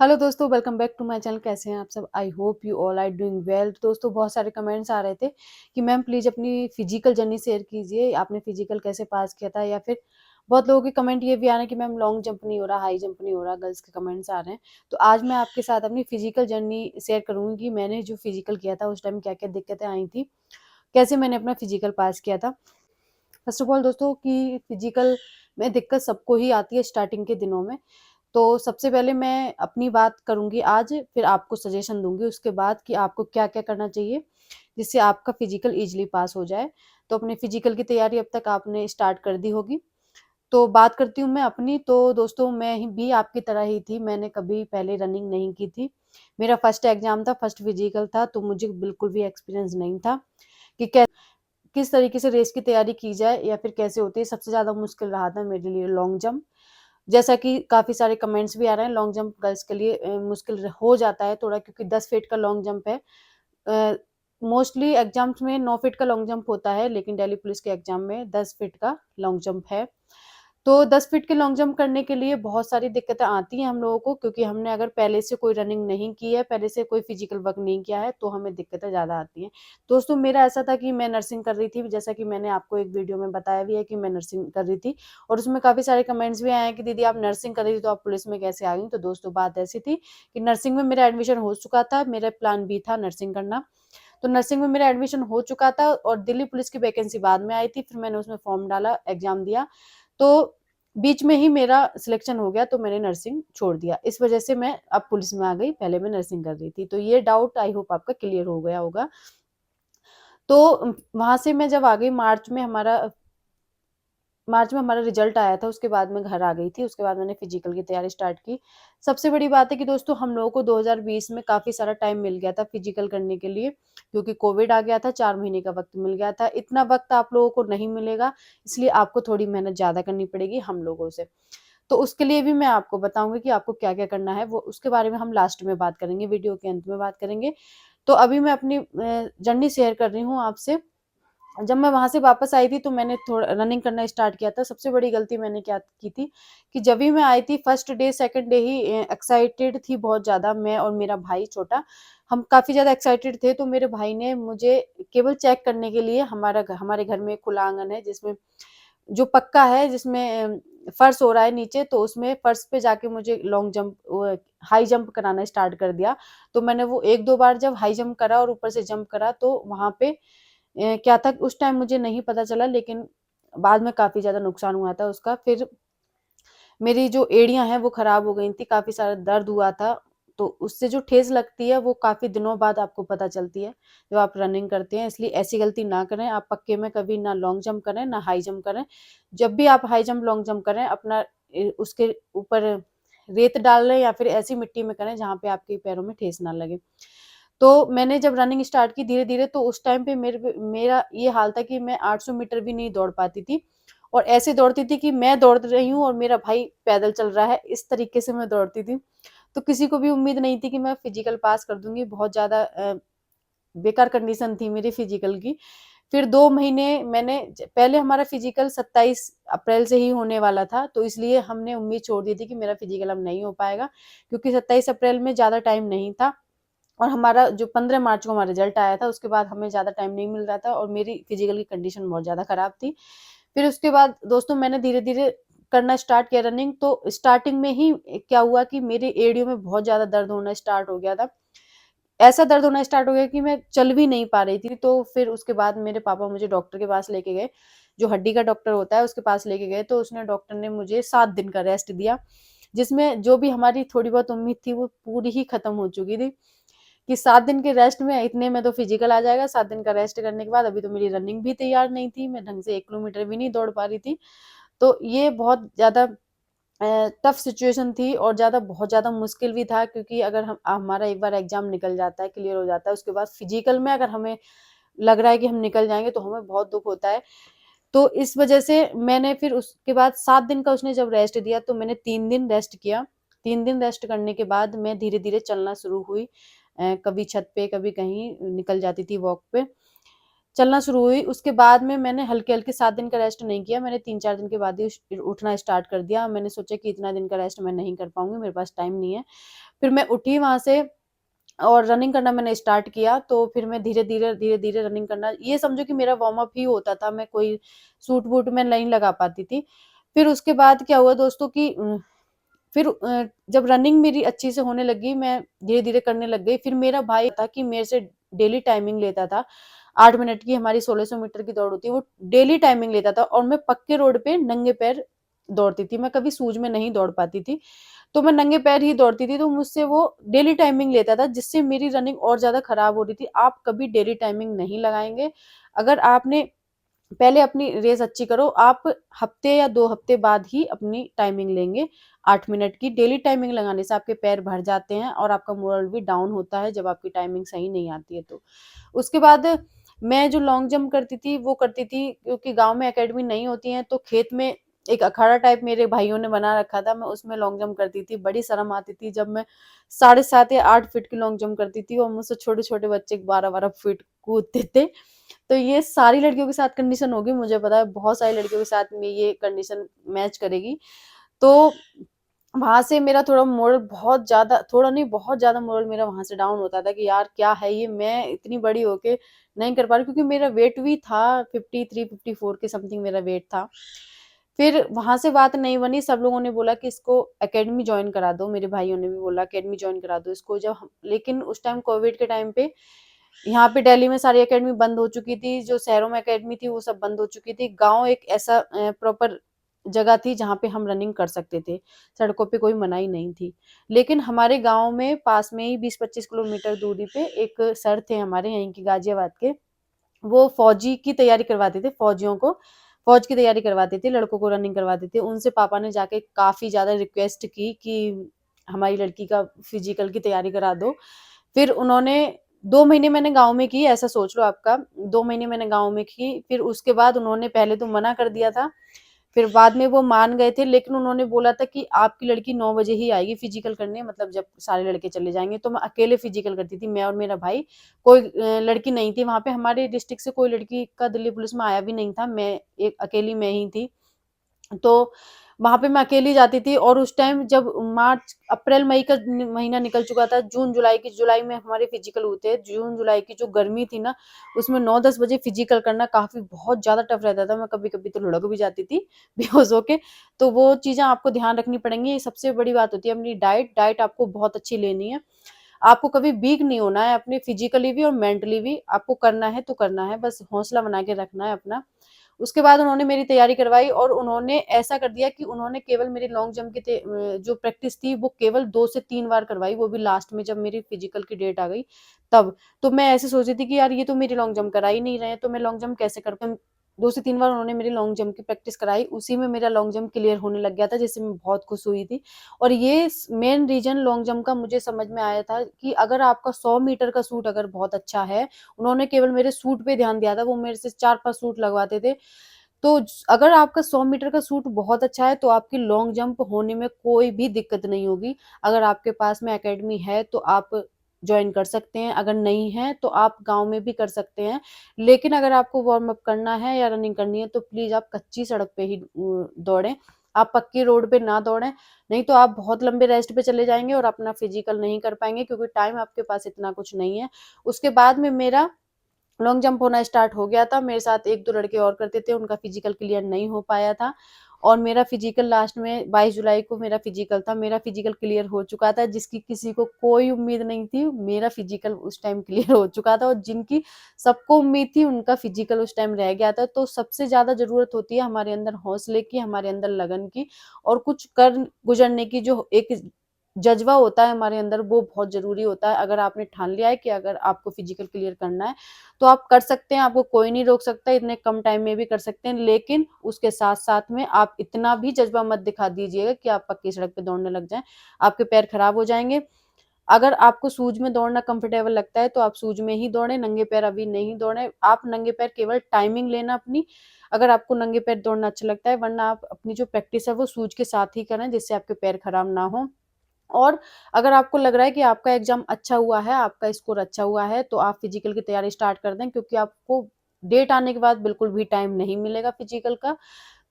Hello दोस्तों, welcome back to my channel. कैसे हैं आप सब? I hope you all are doing well. दोस्तों, बहुत सारे कमेंट्स आ रहे थे कि मैम प्लीज़ अपनी फिजिकल जर्नी शेयर कीजिए, आपने फिजिकल कैसे पास किया था, या फिर बहुत लोगों के कमेंट ये भी आ रहे हैं कि मैम लॉन्ग जंप नहीं हो रहा, हाई जंप नहीं हो रहा, गर्ल्स के कमेंट्स आ रहे हैं। तो आज मैं आपके साथ अपनी फिजिकल जर्नी शेयर करूँगी कि मैंने जो फिजिकल किया था उस टाइम क्या-क्या दिक्कतें आई थी, कैसे मैंने अपना फिजिकल पास किया था। फर्स्ट ऑफ ऑल दोस्तों कि फिजिकल में दिक्कत सबको ही आती है स्टार्टिंग के दिनों में। तो सबसे पहले मैं अपनी बात करूँगी आज, फिर आपको सजेशन दूँगी उसके बाद कि आपको क्या-क्या करना चाहिए, जिससे आपका फिजिकल ईज़िली पास हो जाए। तो अपने फिजिकल की तैयारी अब तक आपने स्टार्ट कर दी होगी। तो बात करती हूँ मैं अपनी, तो दोस्तों मैं ही भी आपकी तरह ही थी, मैंने कभी पहले रनिंग नहीं की थी। मेरा फर्स्ट एग्ज़ाम था, फर्स्ट फिजिकल था, तो मुझे बिल्कुल भी एक्सपीरियंस नहीं था कि किस तरीके से रेस की तैयारी की जाए या फिर कैसे होती है। सबसे ज़्यादा मुश्किल रहा था मेरे लिए लॉन्ग जंप। जैसा कि काफ़ी सारे कमेंट्स भी आ रहे हैं, लॉन्ग जंप गर्ल्स के लिए मुश्किल हो जाता है थोड़ा, क्योंकि 10 फीट का लॉन्ग जंप है। मोस्टली एग्जाम्स में 9 फीट का लॉन्ग जंप होता है, लेकिन दिल्ली पुलिस के एग्जाम में 10 फीट का लॉन्ग जंप है। तो 10 फीट के लॉन्ग जंप करने के लिए बहुत सारी दिक्कतें आती हैं हम लोगों को, क्योंकि हमने अगर पहले से कोई रनिंग नहीं की है, पहले से कोई फिजिकल वर्क नहीं किया है, तो हमें दिक्कतें ज़्यादा आती हैं। दोस्तों, मेरा ऐसा था कि मैं नर्सिंग कर रही थी, जैसा कि मैंने आपको एक वीडियो में बताया भी है कि मैं नर्सिंग कर रही थी, और उसमें काफ़ी सारे कमेंट्स भी आए हैं कि दीदी आप नर्सिंग कर रही थी तो आप पुलिस में कैसे आ गई? तो दोस्तों, बात ऐसी थी कि नर्सिंग में मेरा एडमिशन हो चुका था, मेरा प्लान बी था नर्सिंग करना। तो नर्सिंग में मेरा एडमिशन हो चुका था और दिल्ली पुलिस की वैकेंसी बाद में आई थी, फिर मैंने उसमें फॉर्म डाला, एग्ज़ाम दिया, तो बीच में ही मेरा सिलेक्शन हो गया, तो मैंने नर्सिंग छोड़ दिया। इस वजह से मैं अब पुलिस में आ गई, पहले मैं नर्सिंग कर रही थी। तो ये डाउट आई होप आपका क्लियर हो गया होगा। तो वहाँ से मैं जब आ गई, मार्च में हमारा रिजल्ट आया था, उसके बाद मैं घर आ गई थी, उसके बाद मैंने फिजिकल की तैयारी स्टार्ट की। सबसे बड़ी बात है कि दोस्तों हम लोगों को 2020 में काफ़ी सारा टाइम मिल गया था फिजिकल करने के लिए, क्योंकि कोविड आ गया था, 4 महीने का वक़्त मिल गया था। इतना वक़्त आप लोगों को नहीं मिलेगा, इसलिए आपको थोड़ी मेहनत ज़्यादा करनी पड़ेगी हम लोगों से। तो उसके लिए भी मैं आपको बताऊँगी कि आपको क्या-क्या करना है, वो उसके बारे में हम लास्ट में बात करेंगे, वीडियो के अंत में बात करेंगे। तो अभी मैं अपनी जर्नी शेयर कर रही हूँ आपसे। जब मैं वहाँ से वापस आई थी तो मैंने थोड़ा रनिंग करना स्टार्ट किया था। सबसे बड़ी गलती मैंने क्या की थी कि जब भी मैं आई थी फर्स्ट डे, सेकंड डे ही एक्साइटेड थी बहुत ज़्यादा, मैं और मेरा भाई छोटा, हम काफ़ी ज़्यादा एक्साइटेड थे। तो मेरे भाई ने मुझे केवल चेक करने के लिए, हमारे घर में एक खुला आँगन है जिसमें जो पक्का है, जिसमें फर्श हो रहा है नीचे, तो उसमें फर्श पे जाके मुझे लॉन्ग जंप हाई जंप कराना स्टार्ट कर दिया। तो मैंने वो 1-2 बार जब हाई जंप करा और ऊपर से जंप करा, तो वहाँ पे क्या था उस टाइम मुझे नहीं पता चला, लेकिन बाद में काफ़ी ज़्यादा नुकसान हुआ था उसका। फिर मेरी जो एड़ियाँ हैं वो खराब हो गई थी, काफ़ी सारा दर्द हुआ था। तो उससे जो ठेस लगती है वो काफ़ी दिनों बाद आपको पता चलती है, जब आप रनिंग करते हैं। इसलिए ऐसी गलती ना करें, आप पक्के में कभी ना लॉन्ग जंप करें, ना हाई जंप करें। जब भी आप हाई जंप, लॉन्ग जंप करें, अपना उसके ऊपर रेत डाल लें या फिर ऐसी मिट्टी में करें जहाँ पे आपके पैरों में ठेस ना लगे। तो मैंने जब रनिंग स्टार्ट की धीरे-धीरे, तो उस टाइम पे मेरा ये हाल था कि मैं 800 मीटर भी नहीं दौड़ पाती थी, और ऐसे दौड़ती थी कि मैं दौड़ रही हूँ और मेरा भाई पैदल चल रहा है, इस तरीके से मैं दौड़ती थी। तो किसी को भी उम्मीद नहीं थी कि मैं फिजिकल पास कर दूँगी, बहुत ज़्यादा बेकार कंडीशन थी मेरी फिजिकल की। फिर 2 महीने मैंने पहले हमारा फिजिकल 27 अप्रैल से ही होने वाला था, तो इसलिए हमने उम्मीद छोड़ दी थी कि मेरा फिजिकल अब नहीं हो पाएगा, क्योंकि 27 अप्रैल में ज़्यादा टाइम नहीं था। और हमारा जो 15 मार्च को हमारा रिजल्ट आया था, उसके बाद हमें ज़्यादा टाइम नहीं मिल रहा था और मेरी फिजिकल की कंडीशन बहुत ज़्यादा खराब थी। फिर उसके बाद दोस्तों मैंने धीरे-धीरे करना स्टार्ट किया रनिंग, तो स्टार्टिंग में ही क्या हुआ कि मेरी एड़ियों में बहुत ज़्यादा दर्द होना स्टार्ट हो गया था। ऐसा दर्द होना स्टार्ट हो गया कि मैं चल भी नहीं पा रही थी। तो फिर उसके बाद मेरे पापा मुझे डॉक्टर के पास लेके गए, जो हड्डी का डॉक्टर होता है उसके पास लेके गए, तो उसने डॉक्टर ने मुझे 7 दिन का रेस्ट दिया, जिसमें जो भी हमारी थोड़ी बहुत उम्मीद थी वो पूरी ही खत्म हो चुकी थी। कि 7 दिन के रेस्ट में इतने में तो फिजिकल आ जाएगा, 7 दिन का रेस्ट करने के बाद अभी तो मेरी रनिंग भी तैयार नहीं थी, मैं ढंग से 1 किलोमीटर भी नहीं दौड़ पा रही थी। तो ये बहुत ज़्यादा टफ सिचुएशन थी और बहुत ज़्यादा मुश्किल भी था, क्योंकि अगर हमारा एक बार एग्ज़ाम निकल जाता है, क्लियर हो जाता है, उसके बाद फिजिकल में अगर हमें लग रहा है कि हम निकल जाएँगे, तो हमें बहुत दुःख होता है। तो इस वजह से मैंने फिर उसके बाद 7 दिन का उसने जब रेस्ट दिया, तो मैंने 3 दिन रेस्ट किया। 3 दिन रेस्ट करने के बाद मैं धीरे-धीरे चलना शुरू हुई। कभी छत पे, कभी कहीं निकल जाती थी वॉक पे। चलना शुरू हुई। उसके बाद में मैंने हल्के-हल्के 7 दिन का रेस्ट नहीं किया, मैंने 3-4 दिन के बाद ही उठना स्टार्ट कर दिया। मैंने सोचा कि इतना दिन का रेस्ट मैं नहीं कर पाऊँगी, मेरे पास टाइम नहीं है। फिर मैं उठी वहाँ से और रनिंग करना मैंने स्टार्ट किया, तो फिर मैं धीरे-धीरे, धीरे-धीरे रनिंग करना, ये समझो कि मेरा वार्म अप ही होता था, मैं कोई सूट-वूट में नहीं लगा पाती थी। फिर उसके बाद क्या हुआ दोस्तों कि फिर जब रनिंग मेरी अच्छी से होने लगी, मैं धीरे-धीरे करने लग गई, फिर मेरा भाई था कि मेरे से डेली टाइमिंग लेता था। 8 मिनट की हमारी 1600 मीटर की दौड़ होती है, वो डेली टाइमिंग लेता था और मैं पक्के रोड पे नंगे पैर दौड़ती थी, मैं कभी शूज़ में नहीं दौड़ पाती थी। तो मैं नंगे पैर ही दौड़ती थी, तो मुझसे वो डेली टाइमिंग लेता था, जिससे मेरी रनिंग और ज़्यादा खराब हो रही थी। आप कभी डेली टाइमिंग नहीं लगाएँगे। अगर आपने पहले अपनी रेस अच्छी करो, आप हफ्ते या 2 हफ्ते बाद ही अपनी टाइमिंग लेंगे 8 मिनट की। डेली टाइमिंग लगाने से आपके पैर भर जाते हैं और आपका मोरल भी डाउन होता है जब आपकी टाइमिंग सही नहीं आती है तो। उसके बाद मैं जो लॉन्ग जंप करती थी, वो करती थी क्योंकि गाँव में अकेडमी नहीं होती है, तो खेत में एक अखाड़ा टाइप मेरे भाइयों ने बना रखा था, मैं उसमें लॉन्ग जंप करती थी। बड़ी शर्म आती थी जब मैं 7.5 या 8 फीट की लॉन्ग जंप करती थी और मुझसे छोटे-छोटे बच्चे 12-12 फीट कूदते थे। तो ये सारी लड़कियों के साथ कंडीशन होगी, मुझे पता है बहुत सारी लड़कियों के साथ में ये कंडीशन मैच करेगी। तो वहाँ से मेरा थोड़ा मोरल बहुत ज़्यादा, थोड़ा नहीं बहुत ज़्यादा मोरल मेरा वहाँ से डाउन होता था कि यार क्या है ये, मैं इतनी बड़ी होके नहीं कर पा रही, क्योंकि मेरा वेट भी था 53-54 के समथिंग मेरा वेट था। फिर वहाँ से बात नहीं बनी, सब लोगों ने बोला कि इसको अकेडमी जॉइन करा दो, मेरे भाइयों ने भी बोला अकेडमी जॉइन करा दो इसको। जब हम लेकिन उस टाइम कोविड के टाइम पे यहाँ पे दिल्ली में सारी अकेडमी बंद हो चुकी थी, जो शहरों में अकेडमी थी वो सब बंद हो चुकी थी। गाँव एक ऐसा प्रॉपर जगह थी जहाँ पे हम रनिंग कर सकते थे, सड़कों पे कोई मनाही नहीं थी। लेकिन हमारे गाँव में पास में ही 20-25 किलोमीटर दूरी पे एक सर थे हमारे यहीं के गाज़ियाबाद के, वो फौजी की तैयारी करवाते थे, फौजियों को फौज की तैयारी करवाते थे, लड़कों को रनिंग करवाते थे। उनसे पापा ने जाके काफ़ी ज़्यादा रिक्वेस्ट की कि हमारी लड़की का फिजिकल की तैयारी करा दो। फिर उन्होंने 2 महीने मैंने गाँव में की, ऐसा सोच लो आपका 2 महीने मैंने गाँव में की, फिर उसके बाद उन्होंने पहले तो मना कर दिया था, फिर बाद में वो मान गए थे, लेकिन उन्होंने बोला था कि आपकी लड़की 9 बजे ही आएगी फिजिकल करने, मतलब जब सारे लड़के चले जाएँगे। तो मैं अकेले फिजिकल करती थी, मैं और मेरा भाई, कोई लड़की नहीं थी वहाँ पे, हमारे डिस्ट्रिक्ट से कोई लड़की का दिल्ली पुलिस में आया भी नहीं था, मैं एक अकेली मैं ही थी। तो वहाँ पे मैं अकेली जाती थी और उस टाइम जब मार्च अप्रैल मई का महीना निकल चुका था, जून जुलाई की, जुलाई में हमारे फिजिकल होते हैं, जून जुलाई की जो गर्मी थी ना, उसमें 9-10 बजे फिजिकल करना काफ़ी बहुत ज़्यादा टफ रहता था, मैं कभी-कभी तो लुढ़क भी जाती थी बेहोश होके। तो वो चीज़ें आपको ध्यान रखनी पड़ेंगी, सबसे बड़ी बात होती है अपनी डाइट, डाइट आपको बहुत अच्छी लेनी है। आपको कभी वीक नहीं होना है, अपने फिजिकली भी और मेंटली भी, आपको करना है तो करना है, बस हौसला बना के रखना है अपना। उसके बाद उन्होंने मेरी तैयारी करवाई और उन्होंने ऐसा कर दिया कि उन्होंने केवल मेरी लॉन्ग जंप की जो प्रैक्टिस थी वो केवल 2 से 3 बार करवाई, वो भी लास्ट में जब मेरी फिजिकल की डेट आ गई तब। तो मैं ऐसे सोच रही थी कि यार ये तो मेरी लॉन्ग जंप करा ही नहीं रहे हैं, तो मैं लॉन्ग जंप कैसे कर पाऊँ? 2 से 3 बार उन्होंने मेरी लॉन्ग जंप की प्रैक्टिस कराई, उसी में मेरा लॉन्ग जंप क्लियर होने लग गया था, जिससे मैं बहुत खुश हुई थी। और ये मेन रीज़न लॉन्ग जंप का मुझे समझ में आया था कि अगर आपका 100 मीटर का शूट अगर बहुत अच्छा है, उन्होंने केवल मेरे शूट पे ध्यान दिया था, वो मेरे से 4-5 शूट लगवाते थे। तो अगर आपका 100 मीटर का शूट बहुत अच्छा है, तो आपकी लॉन्ग जंप होने में कोई भी दिक्कत नहीं होगी। अगर आपके पास में अकेडमी है, तो आप जॉइन कर सकते हैं, अगर नहीं है, तो आप गाँव में भी कर सकते हैं। लेकिन अगर आपको वार्म अप करना है या रनिंग करनी है, तो प्लीज़ आप कच्ची सड़क पे ही दौड़ें। आप पक्की रोड पे ना दौड़ें, नहीं तो आप बहुत लंबे रेस्ट पे चले जाएँगे और अपना फिजिकल नहीं कर पाएँगे, क्योंकि टाइम आपके पास इतना कुछ नहीं है। उसके बाद में मेरा लॉन्ग जंप होना स्टार्ट हो गया था, मेरे साथ 1-2 लड़के और करते थे, उनका फिजिकल क्लियर नहीं हो पाया था और मेरा फिजिकल लास्ट में 22 जुलाई को मेरा फिजिकल था, मेरा फिजिकल क्लियर हो चुका था, जिसकी किसी को कोई उम्मीद नहीं थी, मेरा फिजिकल उस टाइम क्लियर हो चुका था और जिनकी सबको उम्मीद थी, उनका फिजिकल उस टाइम रह गया था। तो सबसे ज़्यादा ज़रूरत होती है हमारे अंदर हौसले की, हमारे अंदर लगन की और कुछ कर गुज़रने की, जो एक जज़्बा होता है हमारे अंदर, वो बहुत ज़रूरी होता है। अगर आपने ठान लिया है कि अगर आपको फिजिकल क्लियर करना है, तो आप कर सकते हैं, आपको कोई नहीं रोक सकता, इतने कम टाइम में भी कर सकते हैं। लेकिन उसके साथ-साथ में आप इतना भी जज़्बा मत दिखा दीजिएगा कि आप पक्की सड़क पे दौड़ने लग जाएँ, आपके पैर खराब हो जाएँगे। अगर आपको शूज़ में दौड़ना कंफर्टेबल लगता है, तो आप शूज़ में ही दौड़ें, नंगे पैर अभी नहीं दौड़ें। आप नंगे पैर केवल टाइमिंग लेना अपनी, अगर आपको नंगे पैर दौड़ना अच्छा लगता है, वरना आप अपनी जो प्रैक्टिस है वो शूज़ के साथ ही करें, जिससे आपके पैर खराब ना हों। और अगर आपको लग रहा है कि आपका एग्ज़ाम अच्छा हुआ है, आपका स्कोर अच्छा हुआ है, तो आप फिज़िकल की तैयारी स्टार्ट कर दें, क्योंकि आपको डेट आने के बाद बिल्कुल भी टाइम नहीं मिलेगा फिजिकल का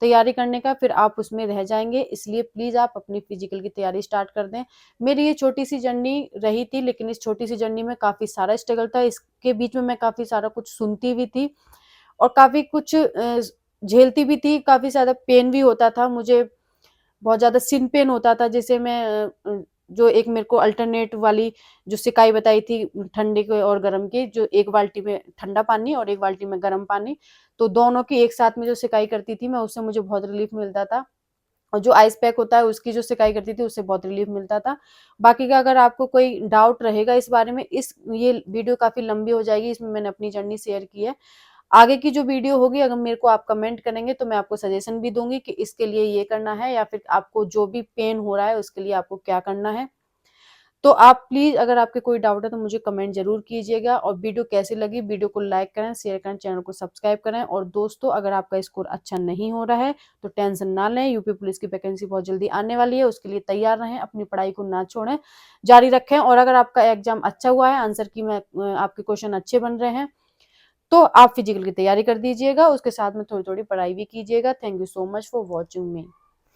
तैयारी करने का, फिर आप उसमें रह जाएंगे। इसलिए प्लीज आप अपनी फिजिकल की तैयारी स्टार्ट कर दें। मेरी ये छोटी सी जर्नी रही थी, लेकिन इस छोटी सी जर्नी में काफी सारा स्ट्रगल था। इसके बीच में मैं काफी सारा कुछ सुनती भी थी और काफी कुछ झेलती भी थी, काफी ज्यादा पेन भी होता था मुझे, बहुत ज़्यादा सिन पेन होता था। जैसे मैं जो एक मेरे को अल्टरनेट वाली जो सिकाई बताई थी ठंडे के और गर्म की, जो एक बाल्टी में ठंडा पानी और एक बाल्टी में गर्म पानी, तो दोनों की एक साथ में जो सिकाई करती थी मैं, उससे मुझे बहुत रिलीफ मिलता था। और जो आइस पैक होता है उसकी जो सिकाई करती थी उससे बहुत रिलीफ मिलता था। बाकी का अगर आपको कोई डाउट रहेगा इस बारे में, इस ये वीडियो काफी लंबी हो जाएगी, इसमें मैंने अपनी जर्नी शेयर की है। आगे की जो वीडियो होगी अगर मेरे को आप कमेंट करेंगे तो मैं आपको सजेशन भी दूंगी कि इसके लिए ये करना है, या फिर आपको जो भी पेन हो रहा है उसके लिए आपको क्या करना है। तो आप प्लीज अगर आपके कोई डाउट है तो मुझे कमेंट जरूर कीजिएगा। और वीडियो कैसी लगी, वीडियो को लाइक करें, शेयर करें, चैनल को सब्सक्राइब करें। और दोस्तों अगर आपका स्कोर अच्छा नहीं हो रहा है तो टेंशन ना लें, यूपी पुलिस की वैकेंसी बहुत जल्दी आने वाली है, उसके लिए तैयार रहें, अपनी पढ़ाई को ना छोड़ें, जारी रखें। और अगर आपका एग्जाम अच्छा हुआ है, आंसर की में आपके क्वेश्चन अच्छे बन रहे हैं, तो आप फिजिकल की तैयारी कर दीजिएगा, उसके साथ में थोड़ी थोड़ी पढ़ाई भी कीजिएगा। Thank you so much for watching me.